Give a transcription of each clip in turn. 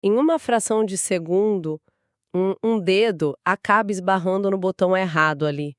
Em uma fração de segundo, um dedo acaba esbarrando no botão errado ali,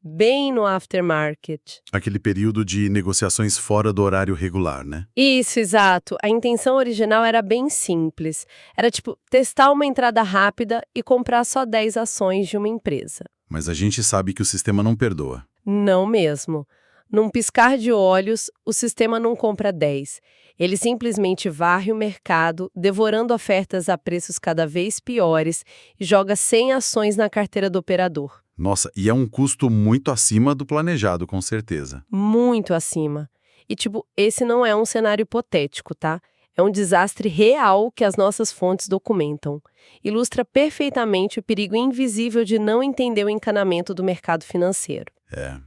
bem no aftermarket. Aquele período de negociações fora do horário regular, né? Isso, exato. A intenção original era bem simples. Era tipo testar uma entrada rápida e comprar só 10 ações de uma empresa. Mas a gente sabe que o sistema não perdoa. Não mesmo. Num piscar de olhos, o sistema não compra 10. Ele simplesmente varre o mercado, devorando ofertas a preços cada vez piores e joga 100 ações na carteira do operador. Nossa, e é um custo muito acima do planejado, com certeza. Muito acima. E, esse não é um cenário hipotético, tá? É um desastre real que as nossas fontes documentam. Ilustra perfeitamente o perigo invisível de não entender o encanamento do mercado financeiro.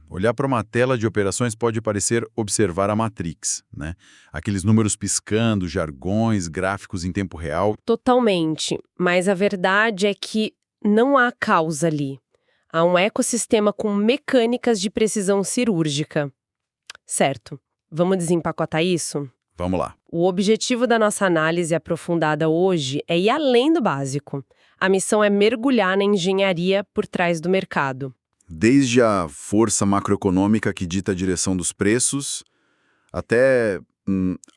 Olhar para uma tela de operações pode parecer observar a Matrix, né? Aqueles números piscando, jargões, gráficos em tempo real. Totalmente. Mas a verdade é que não há causa ali. Há um ecossistema com mecânicas de precisão cirúrgica. Certo. Vamos desempacotar isso? Vamos lá. O objetivo da nossa análise aprofundada hoje é ir além do básico. A missão é mergulhar na engenharia por trás do mercado. Desde a força macroeconômica que dita a direção dos preços, até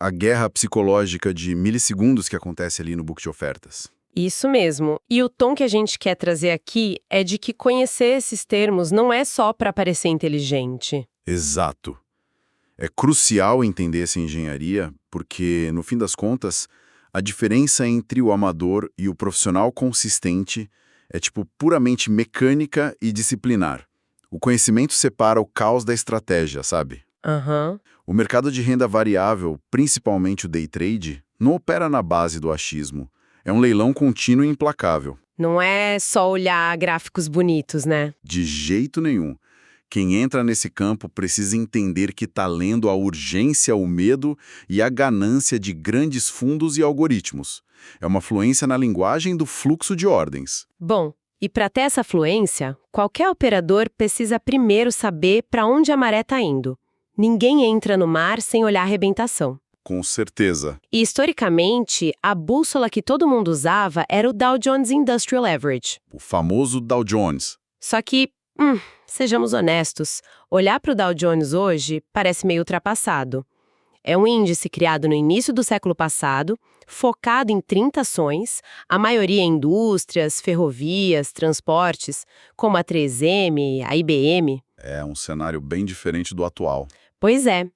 a guerra psicológica de milissegundos que acontece ali no book de ofertas. Isso mesmo. E o tom que a gente quer trazer aqui é de que conhecer esses termos não é só para parecer inteligente. Exato. É crucial entender essa engenharia, porque, no fim das contas, a diferença entre o amador e o profissional consistente é puramente mecânica e disciplinar. O conhecimento separa o caos da estratégia, sabe? Aham. O mercado de renda variável, principalmente o day trade, não opera na base do achismo. É um leilão contínuo e implacável. Não é só olhar gráficos bonitos, né? De jeito nenhum. Quem entra nesse campo precisa entender que está lendo a urgência, o medo e a ganância de grandes fundos e algoritmos. É uma fluência na linguagem do fluxo de ordens. Bom, e para ter essa fluência, qualquer operador precisa primeiro saber para onde a maré está indo. Ninguém entra no mar sem olhar a arrebentação. Com certeza. E, historicamente, a bússola que todo mundo usava era o Dow Jones Industrial Average. O famoso Dow Jones. Só que, sejamos honestos, olhar para o Dow Jones hoje parece meio ultrapassado. É um índice criado no início do século passado, focado em 30 ações, a maioria em indústrias, ferrovias, transportes, como a 3M, a IBM. É um cenário bem diferente do atual. Pois é.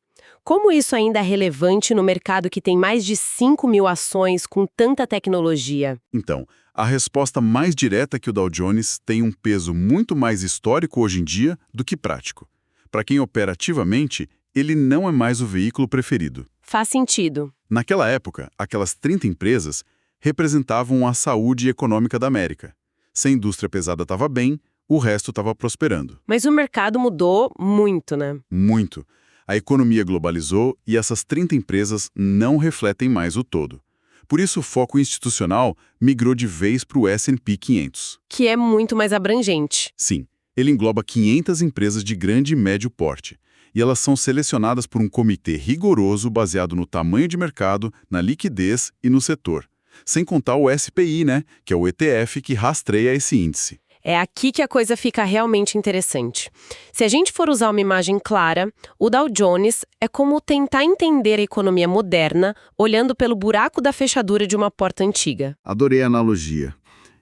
Como isso ainda é relevante no mercado que tem mais de 5.000 ações com tanta tecnologia? Então, a resposta mais direta é que o Dow Jones tem um peso muito mais histórico hoje em dia do que prático. Para quem opera ativamente, ele não é mais o veículo preferido. Faz sentido. Naquela época, aquelas 30 empresas representavam a saúde econômica da América. Se a indústria pesada estava bem, o resto estava prosperando. Mas o mercado mudou muito, né? Muito. A economia globalizou e essas 30 empresas não refletem mais o todo. Por isso, o foco institucional migrou de vez para o S&P 500. Que é muito mais abrangente. Sim, ele engloba 500 empresas de grande e médio porte. E elas são selecionadas por um comitê rigoroso baseado no tamanho de mercado, na liquidez e no setor. Sem contar o SPI, né, que é o ETF que rastreia esse índice. É aqui que a coisa fica realmente interessante. Se a gente for usar uma imagem clara, o Dow Jones é como tentar entender a economia moderna olhando pelo buraco da fechadura de uma porta antiga. Adorei a analogia.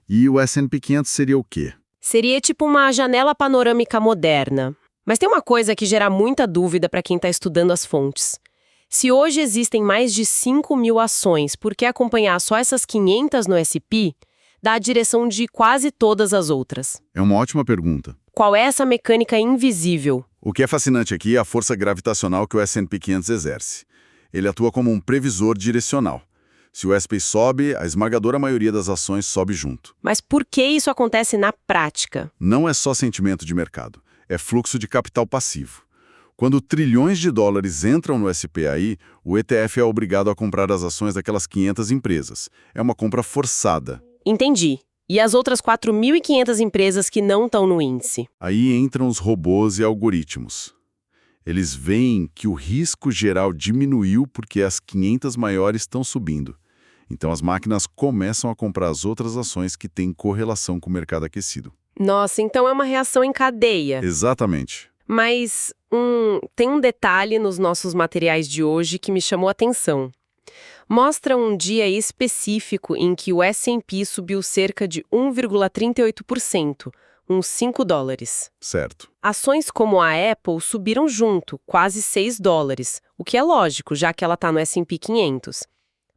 E o S&P 500 seria o quê? Seria tipo uma janela panorâmica moderna. Mas tem uma coisa que gera muita dúvida para quem está estudando as fontes. Se hoje existem mais de 5.000 ações, por que acompanhar só essas 500 no S&P dá a direção de quase todas as outras? É uma ótima pergunta. Qual é essa mecânica invisível? O que é fascinante aqui é a força gravitacional que o S&P 500 exerce. Ele atua como um previsor direcional. Se o S&P sobe, a esmagadora maioria das ações sobe junto. Mas por que isso acontece na prática? Não é só sentimento de mercado, é fluxo de capital passivo. Quando trilhões de dólares entram no SPI, o ETF é obrigado a comprar as ações daquelas 500 empresas. É uma compra forçada. Entendi. E as outras 4.500 empresas que não estão no índice? Aí entram os robôs e algoritmos. Eles veem que o risco geral diminuiu porque as 500 maiores estão subindo. Então as máquinas começam a comprar as outras ações que têm correlação com o mercado aquecido. Nossa, então é uma reação em cadeia. Exatamente. Mas tem um detalhe nos nossos materiais de hoje que me chamou a atenção. Mostra um dia específico em que o S&P subiu cerca de 1,38%, uns $5. Certo. Ações como a Apple subiram junto, quase $6, o que é lógico, já que ela está no S&P 500.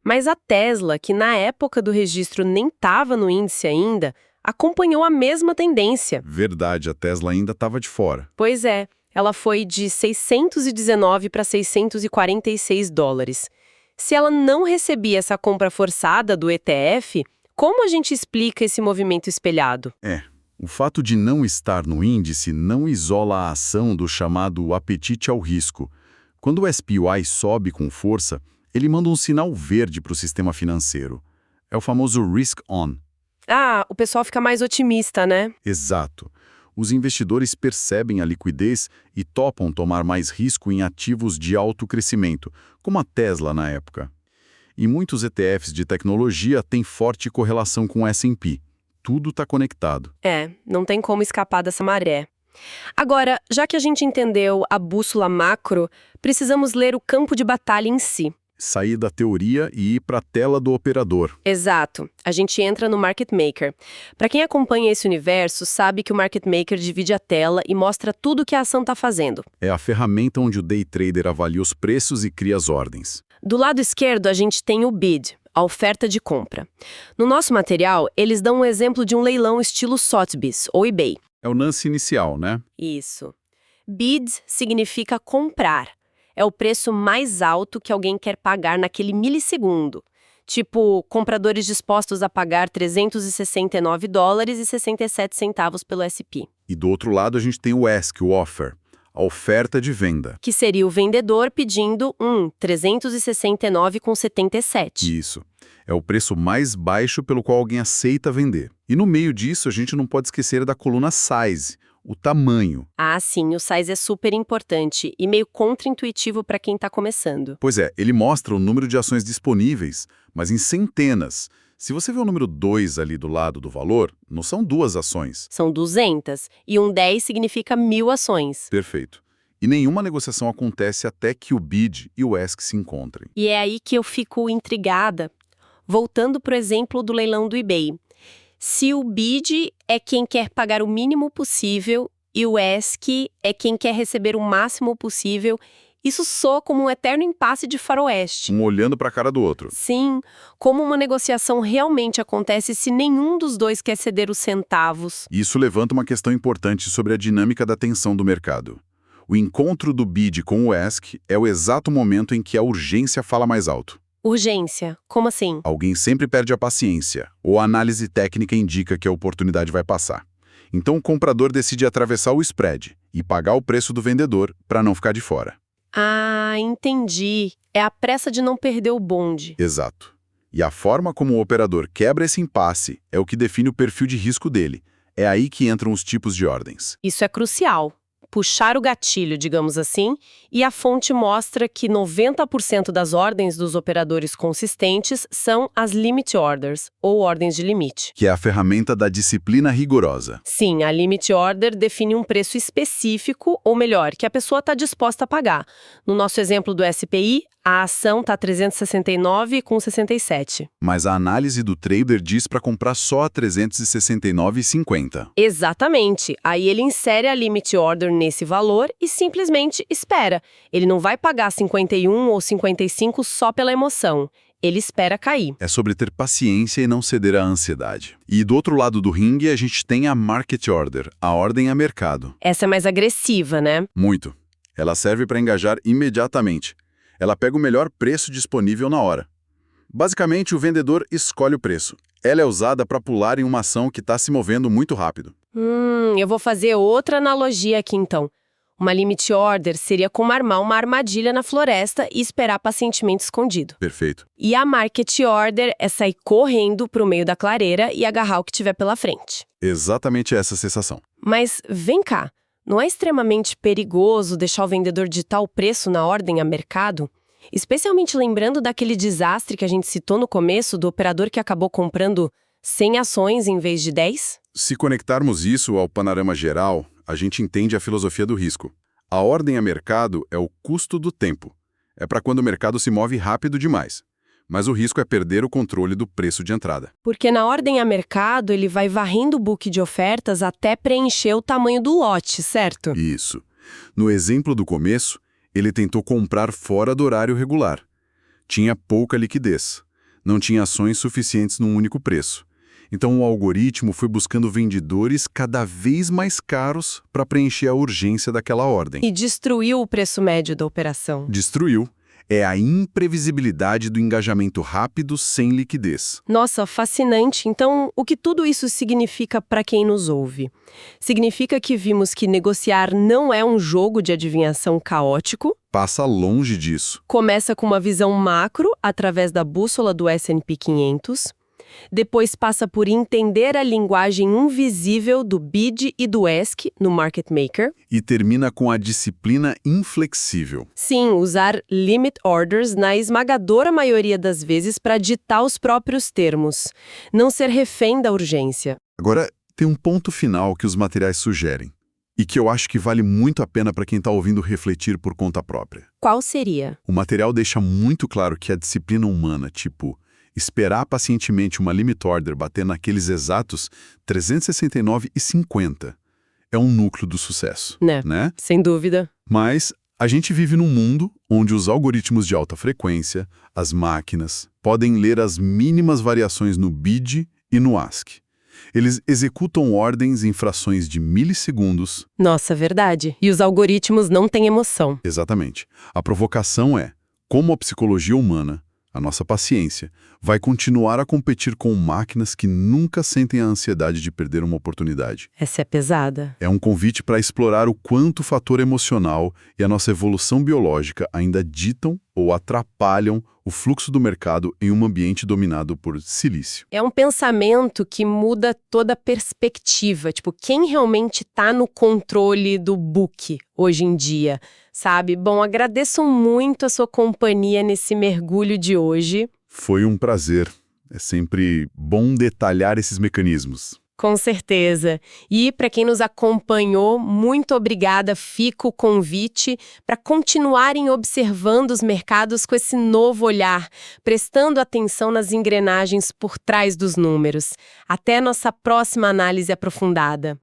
Mas a Tesla, que na época do registro nem estava no índice ainda, acompanhou a mesma tendência. Verdade, a Tesla ainda estava de fora. Pois é, ela foi de 619 para $646. Se ela não recebia essa compra forçada do ETF, como a gente explica esse movimento espelhado? O fato de não estar no índice não isola a ação do chamado apetite ao risco. Quando o SPY sobe com força, ele manda um sinal verde para o sistema financeiro. É o famoso risk on. Ah, o pessoal fica mais otimista, né? Exato. Os investidores percebem a liquidez e topam tomar mais risco em ativos de alto crescimento, como a Tesla na época. E muitos ETFs de tecnologia têm forte correlação com o S&P. Tudo está conectado. Não tem como escapar dessa maré. Agora, já que a gente entendeu a bússola macro, precisamos ler o campo de batalha em si. Sair da teoria e ir para a tela do operador. Exato. A gente entra no Market Maker. Para quem acompanha esse universo, sabe que o Market Maker divide a tela e mostra tudo o que a ação está fazendo. É a ferramenta onde o day trader avalia os preços e cria as ordens. Do lado esquerdo, a gente tem o bid, a oferta de compra. No nosso material, eles dão um exemplo de um leilão estilo Sotheby's ou eBay. É o lance inicial, né? Isso. Bid significa comprar. É o preço mais alto que alguém quer pagar naquele milissegundo. Tipo, compradores dispostos a pagar $369,67 pelo SP. E do outro lado a gente tem o ask, o offer, a oferta de venda. Que seria o vendedor pedindo $369,77. Isso. É o preço mais baixo pelo qual alguém aceita vender. E no meio disso a gente não pode esquecer da coluna size, o tamanho. Ah, sim, o size é super importante e meio contraintuitivo para quem está começando. Pois é, ele mostra o número de ações disponíveis, mas em centenas. Se você vê o número 2 ali do lado do valor, não são 2 ações. São 200, e um 10 significa 1.000 ações. Perfeito. E nenhuma negociação acontece até que o bid e o ask se encontrem. E é aí que eu fico intrigada. Voltando para o exemplo do leilão do eBay. Se o bid é quem quer pagar o mínimo possível e o ask é quem quer receber o máximo possível, isso soa como um eterno impasse de faroeste. Um olhando para a cara do outro. Sim, como uma negociação realmente acontece se nenhum dos dois quer ceder os centavos. Isso levanta uma questão importante sobre a dinâmica da tensão do mercado. O encontro do bid com o ask é o exato momento em que a urgência fala mais alto. Urgência? Como assim? Alguém sempre perde a paciência, ou a análise técnica indica que a oportunidade vai passar. Então o comprador decide atravessar o spread e pagar o preço do vendedor para não ficar de fora. Ah, entendi. É a pressa de não perder o bonde. Exato. E a forma como o operador quebra esse impasse é o que define o perfil de risco dele. É aí que entram os tipos de ordens. Isso é crucial. Puxar o gatilho, digamos assim, e a fonte mostra que 90% das ordens dos operadores consistentes são as limit orders, ou ordens de limite. Que é a ferramenta da disciplina rigorosa. Sim, a limit order define um preço específico, ou melhor, que a pessoa está disposta a pagar. No nosso exemplo do SPI, a ação está 369,67. Mas a análise do trader diz para comprar só a 369,50. Exatamente. Aí ele insere a limit order nesse valor e simplesmente espera. Ele não vai pagar 51 ou 55 só pela emoção. Ele espera cair. É sobre ter paciência e não ceder à ansiedade. E do outro lado do ringue a gente tem a market order, a ordem a mercado. Essa é mais agressiva, né? Muito. Ela serve para engajar imediatamente. Ela pega o melhor preço disponível na hora. Basicamente, o vendedor escolhe o preço. Ela é usada para pular em uma ação que está se movendo muito rápido. Eu vou fazer outra analogia aqui então. Uma limit order seria como armar uma armadilha na floresta e esperar pacientemente escondido. Perfeito. E a market order é sair correndo para o meio da clareira e agarrar o que tiver pela frente. Exatamente essa sensação. Mas vem cá, não é extremamente perigoso deixar o vendedor ditar o preço na ordem a mercado? Especialmente lembrando daquele desastre que a gente citou no começo do operador que acabou comprando 100 ações em vez de 10? Se conectarmos isso ao panorama geral, a gente entende a filosofia do risco. A ordem a mercado é o custo do tempo. É para quando o mercado se move rápido demais. Mas o risco é perder o controle do preço de entrada. Porque na ordem a mercado ele vai varrendo o book de ofertas até preencher o tamanho do lote, certo? Isso. No exemplo do começo, ele tentou comprar fora do horário regular. Tinha pouca liquidez. Não tinha ações suficientes num único preço. Então o algoritmo foi buscando vendedores cada vez mais caros para preencher a urgência daquela ordem. E destruiu o preço médio da operação. Destruiu. É a imprevisibilidade do engajamento rápido sem liquidez. Nossa, fascinante. Então, o que tudo isso significa para quem nos ouve? Significa que vimos que negociar não é um jogo de adivinhação caótico. Passa longe disso. Começa com uma visão macro, através da bússola do S&P 500. Depois passa por entender a linguagem invisível do BID e do ESC no Market Maker. E termina com a disciplina inflexível. Sim, usar limit orders na esmagadora maioria das vezes para ditar os próprios termos. Não ser refém da urgência. Agora, tem um ponto final que os materiais sugerem. E que eu acho que vale muito a pena para quem está ouvindo refletir por conta própria. Qual seria? O material deixa muito claro que a disciplina humana, tipo esperar pacientemente uma limit order bater naqueles exatos 369,50, é um núcleo do sucesso, né? Sem dúvida. Mas a gente vive num mundo onde os algoritmos de alta frequência, as máquinas, podem ler as mínimas variações no BID e no ASC. Eles executam ordens em frações de milissegundos. Nossa, verdade. E os algoritmos não têm emoção. Exatamente. A provocação é como a psicologia humana, a nossa paciência, vai continuar a competir com máquinas que nunca sentem a ansiedade de perder uma oportunidade. Essa é pesada. É um convite para explorar o quanto o fator emocional e a nossa evolução biológica ainda ditam ou atrapalham o fluxo do mercado em um ambiente dominado por silício. É um pensamento que muda toda a perspectiva. Tipo, quem realmente está no controle do book hoje em dia, sabe? Bom, agradeço muito a sua companhia nesse mergulho de hoje. Foi um prazer. É sempre bom detalhar esses mecanismos. Com certeza. E para quem nos acompanhou, muito obrigada. Fica o convite para continuarem observando os mercados com esse novo olhar, prestando atenção nas engrenagens por trás dos números. Até nossa próxima análise aprofundada.